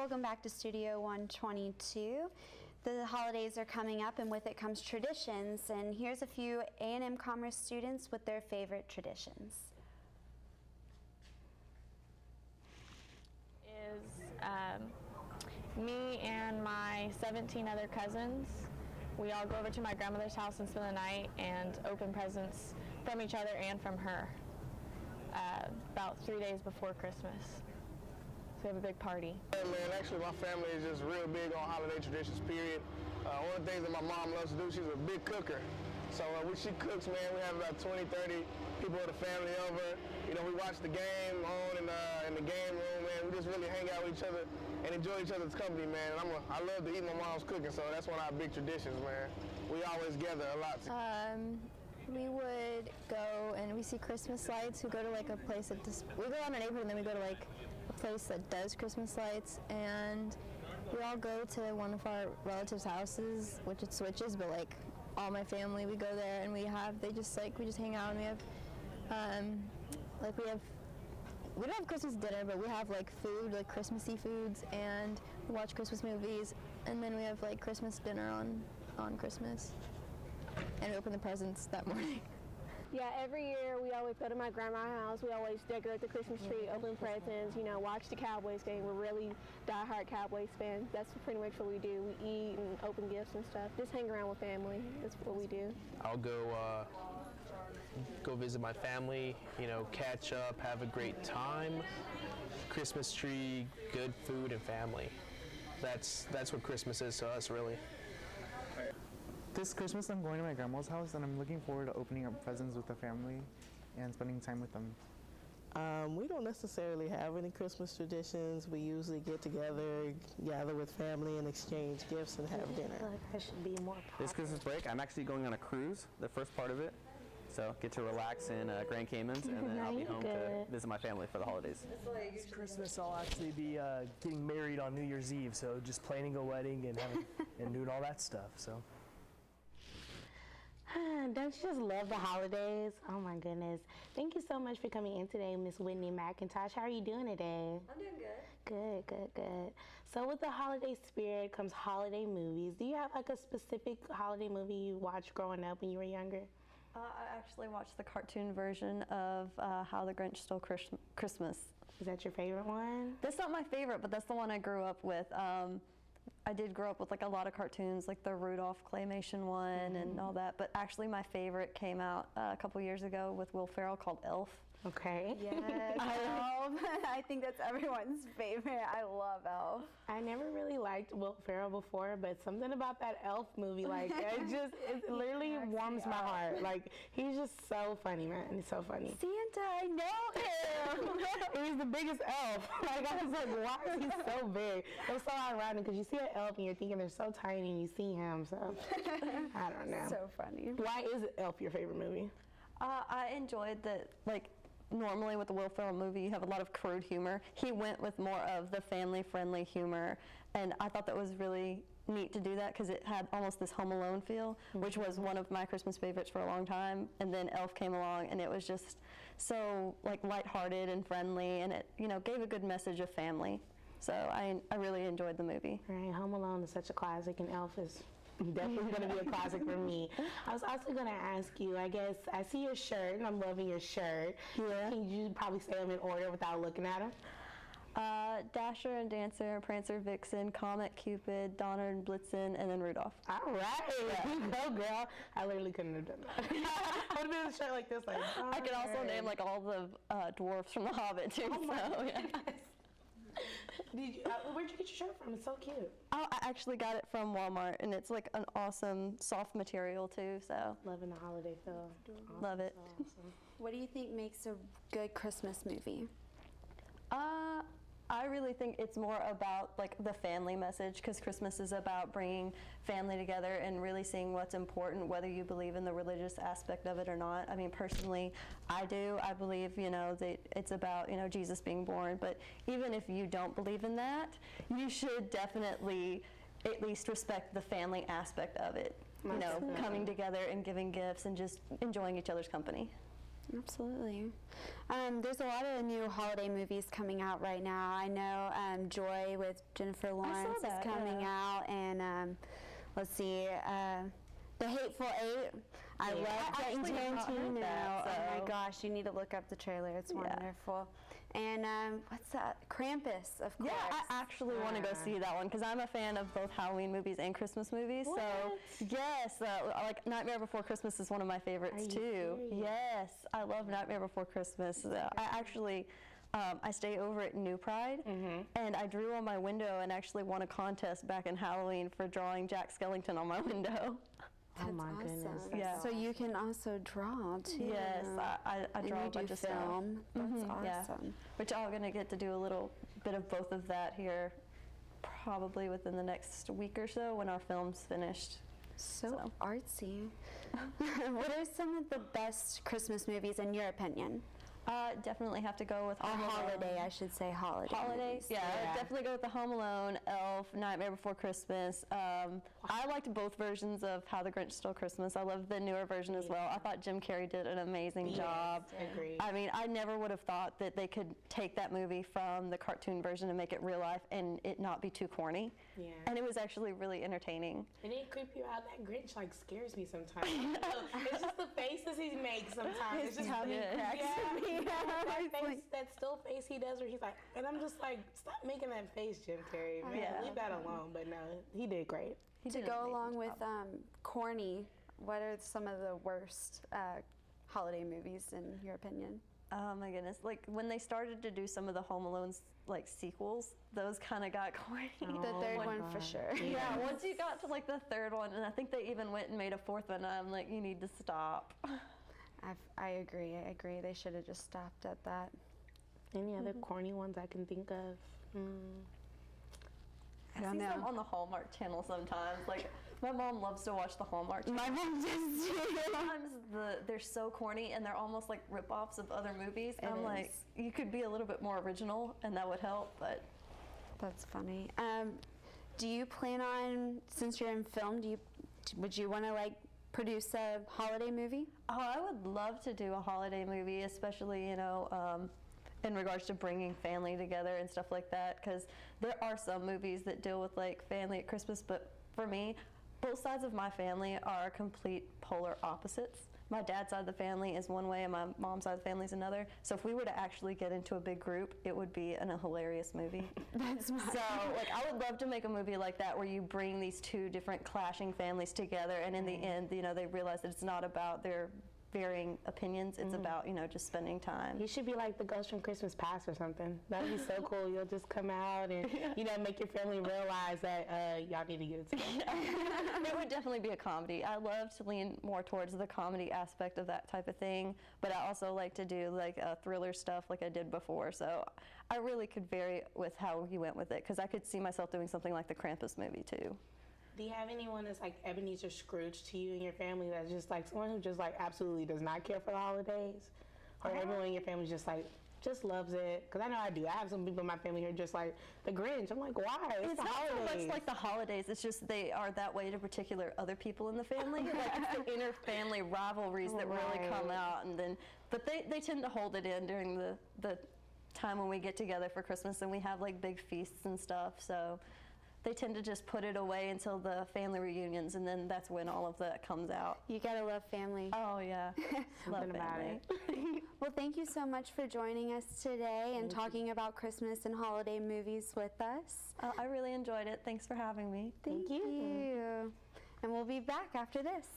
welcome back to Studio 122. The holidays are coming up, and with it comes traditions. And here's a few A&M Commerce students with their favorite traditions. Me and my 17 other cousins, we all go over to my grandmother's house and spend the night and open presents from each other and from her about 3 days before Christmas. So we have a big party. Yeah, man, actually my family is just real big on holiday traditions, period. One of the things that my mom loves to do, she's a big cooker. So when she cooks, man, we have about 20, 30 people of the family over. You know, we watch the game on in the game room, man. We just really hang out with each other and enjoy each other's company, man. And I love to eat my mom's cooking, so that's one of our big traditions, man. We always gather a lot. We would go and we see Christmas lights. We go to like a place that we go around our neighborhood and then we go to like a place that does Christmas lights, and we all go to one of our relatives' houses, which it switches, but like all my family, we go there and we just hang out, and we don't have Christmas dinner, but we have like food, like Christmassy foods, and we watch Christmas movies, and then we have like Christmas dinner on Christmas, and we open the presents that morning. Yeah, every year we always go to my grandma's house. We always decorate the Christmas tree, open presents, you know, watch the Cowboys game. We're really diehard Cowboys fans. That's pretty much what we do. We eat and open gifts and stuff. Just hang around with family. That's what we do. I'll go visit my family, you know, catch up, have a great time. Christmas tree, good food, and family. That's what Christmas is to us, really. This Christmas I'm going to my grandma's house, and I'm looking forward to opening up presents with the family and spending time with them. We don't necessarily have any Christmas traditions. We usually get together, gather with family, and exchange gifts and have dinner. I feel like I should be more popular. This Christmas break, I'm actually going on a cruise, the first part of it. So get to relax in Grand Caymans, and then I'll be home to visit my family for the holidays. This Christmas I'll actually be getting married on New Year's Eve, so just planning a wedding and and doing all that stuff. So. Don't you just love the holidays? Oh my goodness. Thank you so much for coming in today, Miss Whitney McIntosh. How are you doing today? I'm doing good. Good, good, good. So with the holiday spirit comes holiday movies. Do you have like a specific holiday movie you watched growing up when you were younger? I actually watched the cartoon version of How the Grinch Stole Christmas. Is that your favorite one? That's not my favorite, but that's the one I grew up with. I did grow up with like a lot of cartoons, like the Rudolph claymation one and all that. But actually, my favorite came out a couple years ago with Will Ferrell, called Elf. Okay. Yes, Elf. I think that's everyone's favorite. I love Elf. I never really liked Will Ferrell before, but something about that Elf movie, like it literally warms my heart. Like, he's just so funny, man. He's so funny. Santa, I know him. He's the biggest elf. Like, I was like, why is he so big? It was so ironic because you see an elf and you're thinking they're so tiny and you see him, so I don't know. So funny. Why is Elf your favorite movie? I enjoyed that, like, normally with the Will Ferrell movie, you have a lot of crude humor. He went with more of the family-friendly humor, and I thought that was really neat to do that because it had almost this Home Alone feel, which was one of my Christmas favorites for a long time. And then Elf came along, and it was just so like lighthearted and friendly, and it, you know, gave a good message of family. So I really enjoyed the movie. Right, Home Alone is such a classic, and Elf is definitely going to be a classic for me. I was also going to ask you, I guess, I see your shirt, and I'm loving your shirt. Yeah. Can you probably say them in order without looking at them? Dasher and Dancer, Prancer, Vixen, Comet, Cupid, Donner and Blitzen, and then Rudolph. All right. Yeah. You go, girl. I literally couldn't have done that. I would have been in a shirt like this. Like, I could also name like all the dwarfs from The Hobbit, too. Oh, my goodness. Where'd you get your shirt from? It's so cute. Oh, I actually got it from Walmart, and it's like an awesome soft material too. So loving the holiday feel. Love it. Awesome. What do you think makes a good Christmas movie? I really think it's more about like the family message, because Christmas is about bringing family together and really seeing what's important, whether you believe in the religious aspect of it or not. I mean, personally, I do. I believe, you know, that it's about, you know, Jesus being born. But even if you don't believe in that, you should definitely at least respect the family aspect of it. You know, coming together and giving gifts and just enjoying each other's company. Absolutely. There's a lot of new holiday movies coming out right now. I know Joy with Jennifer Lawrence is coming out, and let's see, The Hateful Eight. I love Quentin Tarantino. Oh my gosh, you need to look up the trailer. It's wonderful. And what's that? Krampus, of course. Yeah, I actually want to go see that one because I'm a fan of both Halloween movies and Christmas movies. What? So, yes, like Nightmare Before Christmas is one of my favorites too. Serious? Yes, I love Nightmare Before Christmas. I actually, I stay over at New Pride, and I drew on my window and actually won a contest back in Halloween for drawing Jack Skellington on my window. That's oh my goodness. awesome. Yeah. So you can also draw too. Yes, I And draw you a bunch do of stuff. film. That's Yeah. awesome. Which I'm going to get to do a little bit of both of that here probably within the next week or so when our film's finished. So artsy. What are some of the best Christmas movies in your opinion? Definitely have to go with Or Home Alone. holiday, I should say holiday. Holidays, movies. yeah, I'd definitely go with the Home Alone, Elf, Nightmare Before Christmas. I liked both versions of How the Grinch Stole Christmas. I love the newer version as well. I thought Jim Carrey did an amazing job. Agreed. I mean, I never would have thought that they could take that movie from the cartoon version and make it real life and it not be too corny. Yeah. And it was actually really entertaining. And it creep you out. That Grinch like scares me sometimes. It's just the faces he makes sometimes. It's just tummy cracks me. that still face he does where he's like, and I'm just like, stop making that face, Jim Carrey. Man, leave that alone. But no, he did great. To go along with corny, what are some of the worst holiday movies in your opinion? Oh my goodness! Like when they started to do some of the Home Alone's like sequels, those kind of got corny. The third one for sure. Yeah, once you got to like the third one, and I think they even went and made a fourth one. I'm like, you need to stop. I agree. They should have just stopped at that. Any other corny ones I can think of? I see some on the Hallmark Channel sometimes. Like my mom loves to watch the Hallmark Channel. My mom does too. Sometimes they're so corny and they're almost like rip-offs of other movies. I'm like, you could be a little bit more original and that would help, but. That's funny. Do you plan on, since you're in film, would you want to like produce a holiday movie? Oh, I would love to do a holiday movie, especially, you know, in regards to bringing family together and stuff like that, because there are some movies that deal with like family at Christmas, but for me, both sides of my family are complete polar opposites. My dad's side of the family is one way and my mom's side of the family is another. So if we were to actually get into a big group, it would be a hilarious movie. That's So like I would love to make a movie like that where you bring these two different clashing families together and in the end, you know, they realize that it's not about their varying opinions. It's about, you know, just spending time. You should be like the ghost from Christmas Past or something. That'd be so cool. You'll just come out and, you know, make your family realize that y'all need to get it together. It would definitely be a comedy. I love to lean more towards the comedy aspect of that type of thing, but I also like to do like thriller stuff like I did before. So I really could vary with how you went with it because I could see myself doing something like the Krampus movie too. Do you have anyone that's like Ebenezer Scrooge to you and your family that's just like someone who just like absolutely does not care for the holidays? Or everyone in your family just like, just loves it? Because I know I do. I have some people in my family who are just like, the Grinch. I'm like, why? It's the not holidays. so much like the holidays. It's just they are that way to particular other people in the family. Like it's the inner family rivalries that really come out. And then, but they tend to hold it in during the time when we get together for Christmas and we have like big feasts and stuff. So they tend to just put it away until the family reunions, and then that's when all of that comes out. You gotta love family. Oh yeah, love family. Well, thank you so much for joining us today and talking about Christmas and holiday movies with us. I really enjoyed it. Thanks for having me. Thank you. And we'll be back after this.